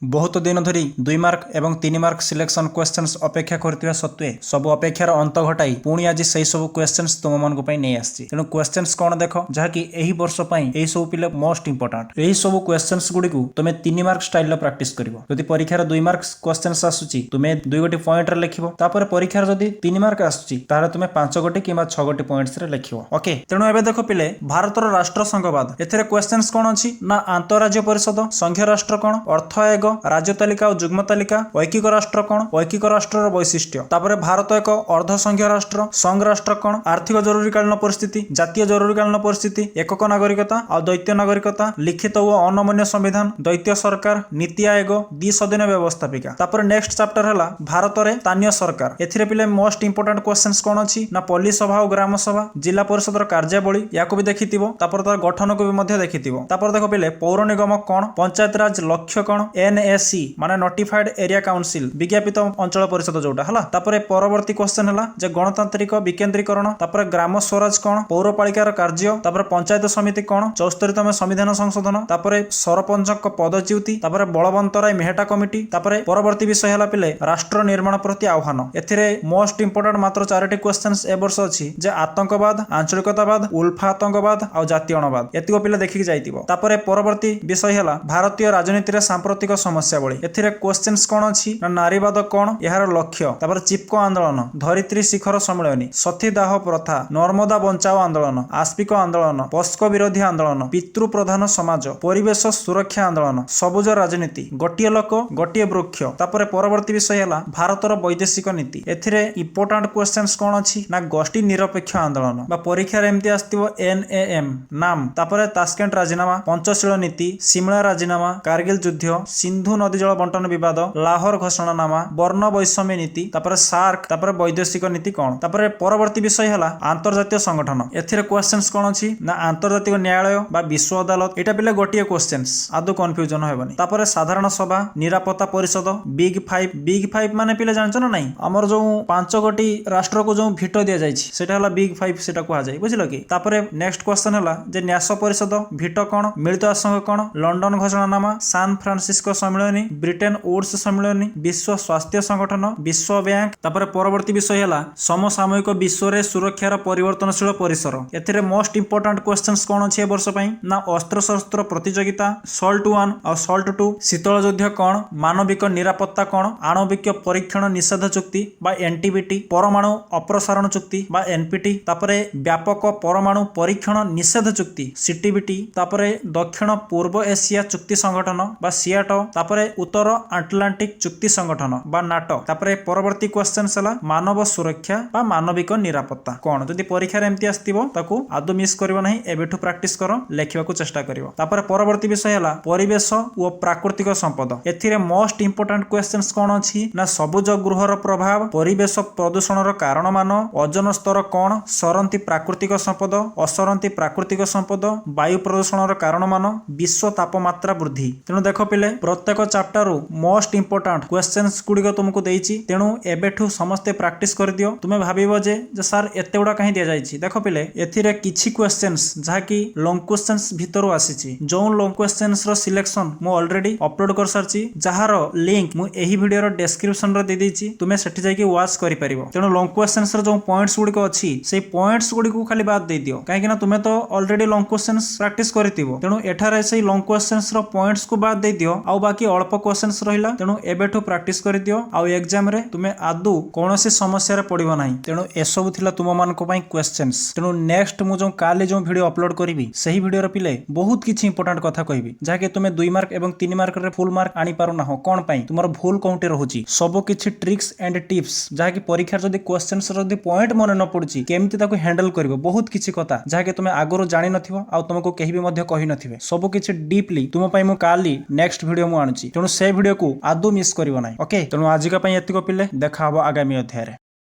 बहुत दिन धरी 2 मार्क एवं 3 मार्क सिलेक्शन क्वेश्चंस अपेक्षा करथिबा सत्वे सब अपेक्षार अंत घटाई पुणी आज सही सब क्वेश्चंस तुम मानक पई नै आछि। तेणु क्वेश्चंस कोन देखो जहाँकि एही वर्ष पई एही सब पिले मोस्ट इंपोर्टेंट एही सब क्वेश्चंस गुडी को तुमे 3 मार्क स्टाइल प्रैक्टिस करिवो। जदि परीक्षार 2 मार्क क्वेश्चंस आसुची तुमे 2 गोटी पॉइंट रे लिखिवो। तापर परीक्षार जदि 3 मार्क आसुची तारे तुमे 5 गोटी किबा 6 गोटी पॉइंट्स रे लिखिवो। ओके, तेणु एबे देखो पिले भारतर राष्ट्र संघवाद एथिरे क्वेश्चंस कोन अछि ना अंतरराज्य परिषद, संघीय राष्ट्र कोन, अर्थ आयोग, राज्य तालिका और जुग्म तालिका, ऐकिक राष्ट्र कोन, ऐकिक राष्ट्रर वैशिष्ट्य, तापर भारत एक अर्ध संघीय राष्ट्र, संघ राष्ट्र कोन, आर्थिक जरूरीकालीन परिस्थिति, जातीय जरूरीकालीन परिस्थिति, एकक नागरिकता और द्वैत नागरिकता, लिखित और अनमन्य संविधान, द्वैत सरकार, नीति आयोग, द्विसदन व्यवस्थापिका। तापर नेक्स्ट चैप्टर हला भारत रे स्थानीय सरकार। एथिरे पिले मोस्ट इंपोर्टेंट क्वेश्चंस कोन अछि ना पल्ली सभा और ग्राम सभा, जिला परिषदर कार्यावली याको भी देखिथिबो। तापर तार गठन को भी मध्य देखिथिबो। तापर देखो पिले पौर निगम कोन, पंचायत राज लक्ष्य कोन, एनएससी माने नोटिफाइड एरिया काउंसिल विज्ञापित अंचल परिषद जोटा हला। तापर परवर्ती क्वेश्चन हला जे गणतांत्रिक विकेंद्रीकरण, तापर ग्राम स्वराज कोन, पौरपालिकार कार्य, तापर पंचायत समिति कोन, 74तम संविधान संशोधन, तापर सरपंचक पदच्युति, तापर बलवंतराय मेहटा कमिटी। तापर परवर्ती विषय हला पिले राष्ट्र निर्माण प्रति आह्वान। एथिरे मोस्ट इंपोर्टेंट मात्र 4टी क्वेश्चंस ए वर्ष अछि जे आतंकवाद, आंचलिकतावाद, उल्फा आतंकवाद और जातीयणवाद। एतिको पिले देखि जाइतिबो। तापर परवर्ती विषय हला भारतीय राजनीति रे सांप्रतिक समस्यावली। एथिरे क्वेश्चंस कोन अछि ना नारीवाद कोन, एहार लक्ष्य, तापर चिपको आंदोलन, धरित्री शिखर सम्मेलन, सतीदाह प्रथा, नर्मदा बंचाओ आंदोलन, आस्पिक आंदोलन, पस्को विरोधी आंदोलन, पितृ प्रधान समाज, परिवेश सुरक्षा आंदोलन, सबुज राजनीति, गोटिए लोक गोटिए वृक्ष। तापर परवर्ती विषय हला भारतर वैदेशिक नीति। एथिरे इंपोर्टेंट क्वेश्चंस कोन अछि ना गोष्ठी निरपेक्ष आंदोलन बा परीक्षा रे एमती आस्तिबो एनएएम नाम, तापर तास्केंट राजीनामा, पंचशील नीति, सिमला राजीनामा, कारगिल युद्ध, सिंधु नदी जल बंटन विवाद, लाहौर घोषणानामा, वर्ण वैषम्य नीति, तापर सार्क, तापर वैदेशिक नीति कोन। तापर परवर्ती विषय हला अंतर्जातीय संगठन। एथिरे क्वेश्चंस कोन अछि ना अंतर्जातीय न्यायालय बा विश्व अदालत। एटा पिले गोटिए क्वेश्चंस आदो कंफ्यूजन हेबनी। तापर साधारण सभा, निरापत्ता परिषद, बिग फाइव। बिग फाइव माने पिले जानछन ना नहीं हमर जो 5 गोटी राष्ट्र को जो भीटो दिया जायछि सेटा हला बिग फाइव, सेटा कुआ जाय बुझिलो कि। तापर नेक्स्ट क्वेश्चन हला जे न्यास परिषद, भीटो कोन, मिलित संघ कोन, लंडन घोषणानामा, सान फ्रांसिस्को सम्मेलनी, ब्रिटेन वुड्स सम्मेलनी, विश्व स्वास्थ्य संगठन, विश्व बैंक। तापर परवर्ती विषय हला समसामयिक विश्व रे सुरक्षार परिवर्तनशील परिसर। एथिरे मोस्ट इंपोर्टेंट क्वेश्चंस कोन अछि ए वर्ष पई ना अस्त्र शस्त्र प्रतियोगिता, सॉल्ट 1 और सॉल्ट 2, शीतल युद्ध कोन, मानविक निरापत्ता कोन, आणविक परीक्षण निषेध चुक्ति बा एनटीबीटी, परमाणु अप्रसारण चुक्ति बा एनपीटी, तापर व्यापक परमाणु परीक्षण निषेध चुक्ति सीटीबीटी, तापर दक्षिण पूर्व एशिया चुक्ति संगठन बा सियाटो, तापर उत्तर आटलांटिक चुक्ति संगठन बा नाटो। तापर परवर्ती क्वेश्चंस हला मानव सुरक्षा बा मानविक निरापत्ता कोन। जदि परीक्षा रे एमती आस्तिबो ताकू आदो मिस करबो नाही, एबेठु प्रैक्टिस करो, लेखिबाकू चेष्टा करिवो। तापर परवर्ती विषय हला परिवेश और प्राकृतिक संपद। एथिरे मोस्ट इंपोर्टेंट क्वेश्चंस कोन अछि ना सबुज गृहर प्रभाव, परिवेश प्रदूषणर कारण मान, ओजोन स्तर कोन, सरंती प्राकृतिक संपद, असरंती प्राकृतिक संपद, वायु प्रदूषणर कारण मान, विश्व तापमात्रा वृद्धि। तेणु देखो पिले प्रत्येक चैप्टर मोस्ट इंपोर्टेंट क्वेश्चंस गुडी को तुमको देइछि। तेणु एबेठु समस्ते प्रैक्टिस कर दियो। तुमे भाबिबो जे सर एते गुडा कहीं दिया जाइछि। देखो पिले एथिरे किछि क्वेश्चंस जहा कि लॉन्ग क्वेश्चंस भितरु आसीछि। जो लॉन्ग क्वेश्चंस रो सिलेक्शन मु ऑलरेडी अपलोड कर सारछि, जहार लिंक मु एही वीडियो रो डिस्क्रिप्शन रो दे देइछि। तुमे सेठी जाई कि वॉच करि परिबो। तेणु लॉन्ग क्वेश्चंस रो जो पॉइंट्स गुडी को अछि सेही पॉइंट्स गुडी को खाली बात दे दियो, काहे कि ना तुमे तो ऑलरेडी लॉन्ग क्वेश्चंस प्रैक्टिस करथिबो। तेणु एठारे सेही लॉन्ग क्वेश्चंस रो पॉइंट्स को बात दे दियो, आ बाकी अल्प क्वेश्चंस रहिला। तेणु एबेठु प्रैक्टिस कर दियो, आ एग्जाम रे तुमे आदु कोनोसी समस्या रे पडिबो नाही। तेणु एसबु थिला तुम मानको पई क्वेश्चंस। तेणु नेक्स्ट मु जो काले जो वीडियो अपलोड करिवि सही वीडियो रे पिले बहुत किछि इंपोर्टेंट कथा कहबी, जाके तुमे 2 मार्क एवं 3 मार्क रे फुल मार्क आनी पारो ना हो। कोन पई तुमर भूल कोउटे रहूची सब किछि ट्रिक्स एंड टिप्स, जाके परीक्षा जदी क्वेश्चंस रो जदी पॉइंट मने न पडुची केमिति ताको हैंडल करबो, बहुत किछि कथा जाके तुमे आगरो जानि नथिबो आ तुमको केहि भी मध्ये कहि नथिबे। सब किछि डीपली तुम पई मु काली नेक्स्ट वीडियो मु आनुची। तेणु से वीडियो को आदौ मिस करिवो नाही। ओके, तेणु आजिका पई एतिको पिले देखा हबो आगामी अध्याय रे।